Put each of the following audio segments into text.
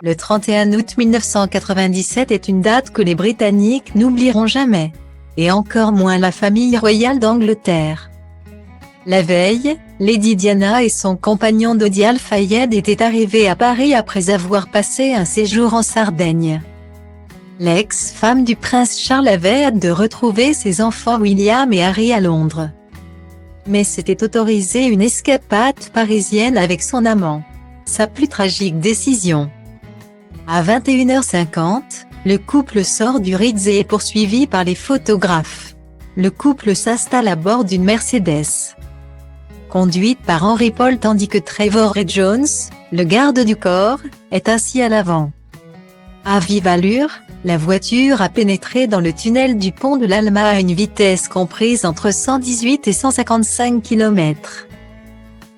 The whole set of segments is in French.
Le 31 août 1997 est une date que les Britanniques n'oublieront jamais. Et encore moins la famille royale d'Angleterre. La veille, Lady Diana et son compagnon Dodi Al-Fayed étaient arrivés à Paris après avoir passé un séjour en Sardaigne. L'ex-femme du prince Charles avait hâte de retrouver ses enfants William et Harry à Londres. Mais s'était autorisé une escapade parisienne avec son amant. Sa plus tragique décision. À 21h50, le couple sort du Ritz et est poursuivi par les photographes. Le couple s'installe à bord d'une Mercedes, conduite par Henry Paul, tandis que Trevor Ray Jones, le garde du corps, est assis à l'avant. À vive allure, la voiture a pénétré dans le tunnel du pont de l'Alma à une vitesse comprise entre 118 et 155 km.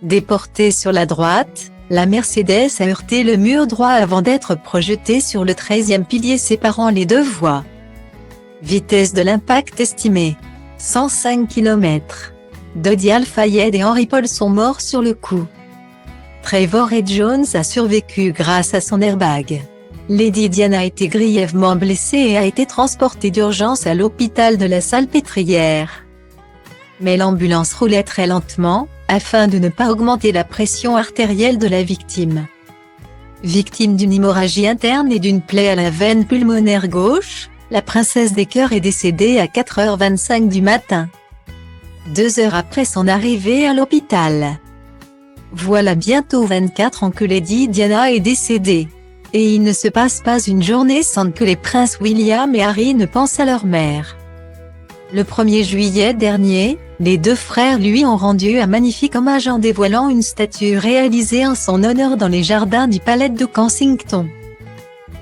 Déportée sur la droite, la Mercedes a heurté le mur droit avant d'être projetée sur le 13e pilier séparant les deux voies. Vitesse de l'impact estimée 105 km. Dodi Al-Fayed et Henry Paul sont morts sur le coup. Trevor Ray Jones a survécu grâce à son airbag. Lady Diana a été grièvement blessée et a été transportée d'urgence à l'hôpital de la Salpêtrière. Mais l'ambulance roulait très lentement, afin de ne pas augmenter la pression artérielle de la victime. Victime d'une hémorragie interne et d'une plaie à la veine pulmonaire gauche, la princesse des cœurs est décédée à 4h25 du matin. 2 heures après son arrivée à l'hôpital. Voilà bientôt 24 ans que Lady Diana est décédée. Et il ne se passe pas une journée sans que les princes William et Harry ne pensent à leur mère. Le 1er juillet dernier, les deux frères lui ont rendu un magnifique hommage en dévoilant une statue réalisée en son honneur dans les jardins du palais de Kensington.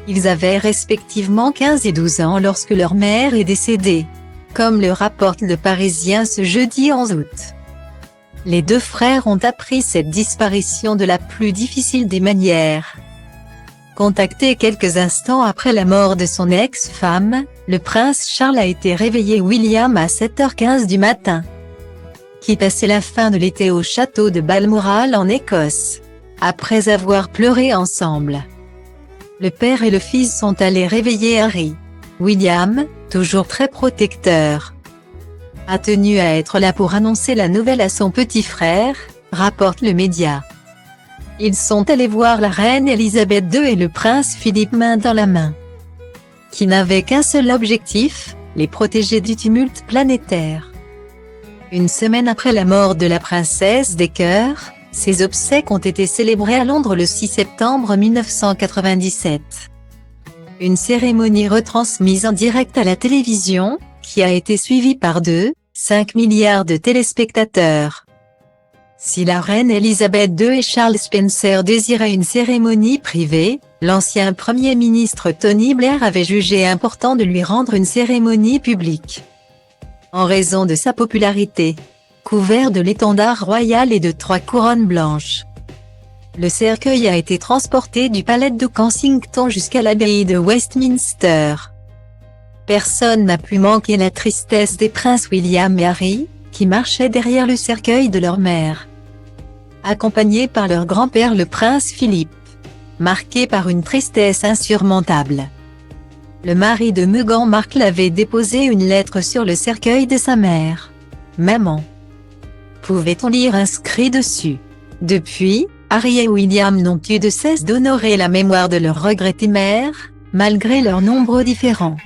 Ils avaient respectivement 15 et 12 ans lorsque leur mère est décédée, comme le rapporte Le Parisien ce jeudi 11 août. Les deux frères ont appris cette disparition de la plus difficile des manières. Contacté quelques instants après la mort de son ex-femme, le prince Charles a été réveillé William à 7h15 du matin, qui passait la fin de l'été au château de Balmoral en Écosse, après avoir pleuré ensemble. Le père et le fils sont allés réveiller Harry. William, toujours très protecteur, a tenu à être là pour annoncer la nouvelle à son petit frère, rapporte le média. Ils sont allés voir la reine Elisabeth II et le prince Philippe main dans la main, qui n'avaient qu'un seul objectif, les protéger du tumulte planétaire. Une semaine après la mort de la princesse des cœurs, ses obsèques ont été célébrées à Londres le 6 septembre 1997. Une cérémonie retransmise en direct à la télévision, qui a été suivie par 2,5 milliards de téléspectateurs. Si la reine Elisabeth II et Charles Spencer désiraient une cérémonie privée, l'ancien Premier ministre Tony Blair avait jugé important de lui rendre une cérémonie publique. En raison de sa popularité, couvert de l'étendard royal et de 3 couronnes blanches. Le cercueil a été transporté du palais de Kensington jusqu'à l'abbaye de Westminster. Personne n'a pu manquer la tristesse des princes William et Harry, qui marchaient derrière le cercueil de leur mère, accompagnés par leur grand-père le prince Philippe, marqué par une tristesse insurmontable. Le mari de Meghan Markle avait déposé une lettre sur le cercueil de sa mère. « Maman », pouvait-on lire inscrit dessus. Depuis, Harry et William n'ont eu de cesse d'honorer la mémoire de leur regrettée mère, malgré leurs nombreux différends.